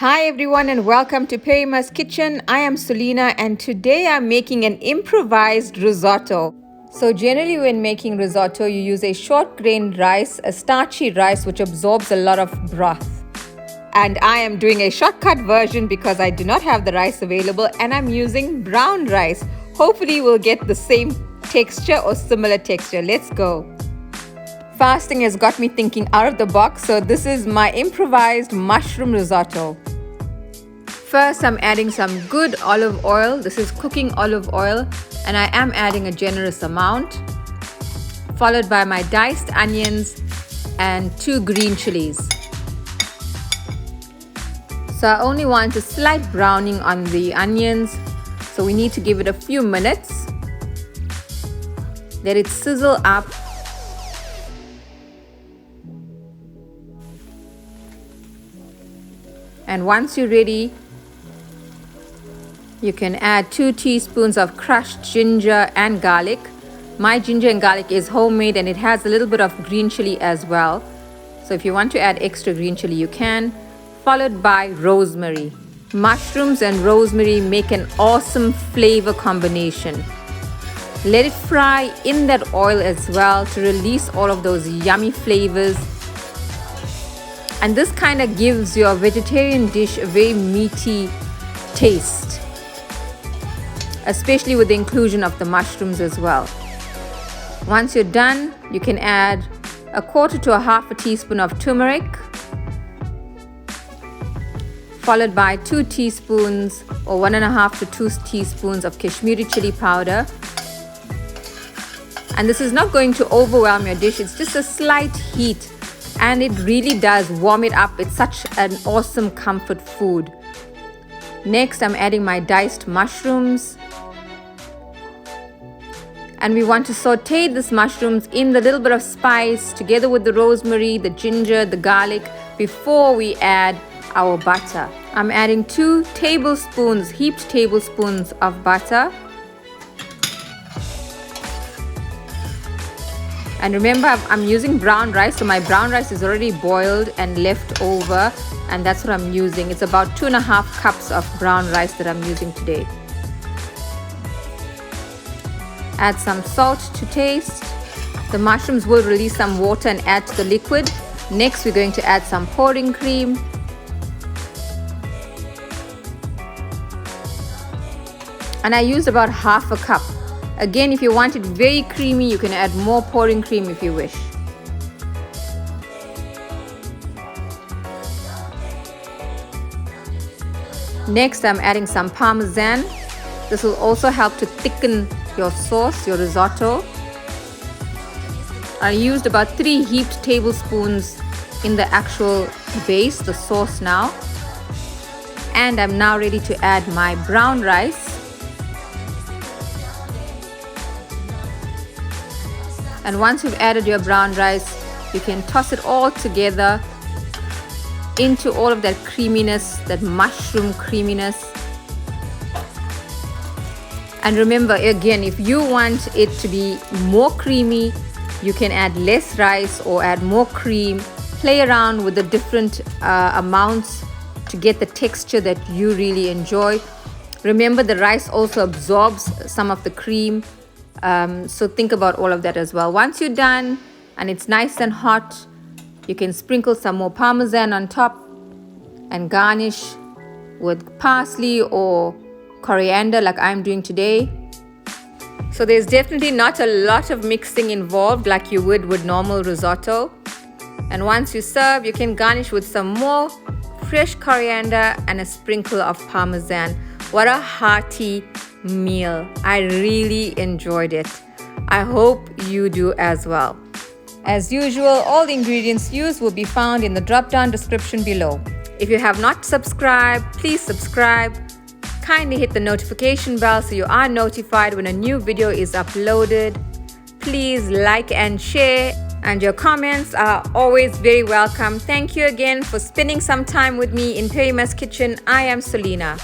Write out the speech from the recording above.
Hi everyone and welcome to Perima's Kitchen. I am Selena and today I'm making an improvised risotto. So generally when making risotto you use a short grained rice, a starchy rice which absorbs a lot of broth. And I am doing a shortcut version because I do not have the rice available and I'm using brown rice. Hopefully we'll get the same texture or similar texture. Let's go. Fasting has got me thinking out of the box, so this is my improvised mushroom risotto. First, I'm adding some good olive oil. This is cooking olive oil, and I am adding a generous amount, followed by my diced onions and 2 green chilies. So I only want a slight browning on the onions, so we need to give it a few minutes. Let it sizzle up. And once you're ready, you can add 2 teaspoons of crushed ginger and garlic. My ginger and garlic is homemade and it has a little bit of green chili as well. So if you want to add extra green chili, you can. Followed by rosemary. Mushrooms and rosemary make an awesome flavor combination. Let it fry in that oil as well to release all of those yummy flavors. And this kind of gives your vegetarian dish a very meaty taste, especially with the inclusion of the mushrooms as well. Once you're done, you can add 1/4 to 1/2 teaspoon of turmeric, followed by 2 teaspoons or 1.5 to 2 teaspoons of Kashmiri chili powder. And this is not going to overwhelm your dish, it's just a slight heat. And it really does warm it up. It's such an awesome comfort food. Next, I'm adding my diced mushrooms. And we want to saute these mushrooms in the little bit of spice together with the rosemary, the ginger, the garlic before we add our butter. I'm adding 2 tablespoons, heaped tablespoons of butter. And remember, I'm using brown rice, so my brown rice is already boiled and left over, and that's what I'm using. It's about 2.5 cups of brown rice that I'm using today. Add some salt to taste. The mushrooms will release some water and add to the liquid. Next, we're going to add some pouring cream. And I used about 1/2 cup. Again, if you want it very creamy, you can add more pouring cream if you wish. Next, I'm adding some Parmesan. This will also help to thicken your sauce, your risotto. I used about 3 heaped tablespoons in the actual base, the sauce now. And I'm now ready to add my brown rice. And once you've added your brown rice, you can toss it all together into all of that creaminess, that mushroom creaminess. And remember, again, if you want it to be more creamy, you can add less rice or add more cream. Play around with the different amounts to get the texture that you really enjoy. Remember, the rice also absorbs some of the cream. So think about all of that as well. Once you're done and it's nice and hot, you can sprinkle some more Parmesan on top and garnish with parsley or coriander like I'm doing today. So there's definitely not a lot of mixing involved like you would with normal risotto. And once you serve, you can garnish with some more fresh coriander and a sprinkle of Parmesan. What a hearty meal. I really enjoyed it. I hope you do as well. As usual, all the ingredients used will be found in the drop-down description below. If you have not subscribed, please subscribe. Kindly hit the notification bell so you are notified when a new video is uploaded. Please like and share, and your comments are always very welcome. Thank you again for spending some time with me in Perima's Kitchen. I am Selena.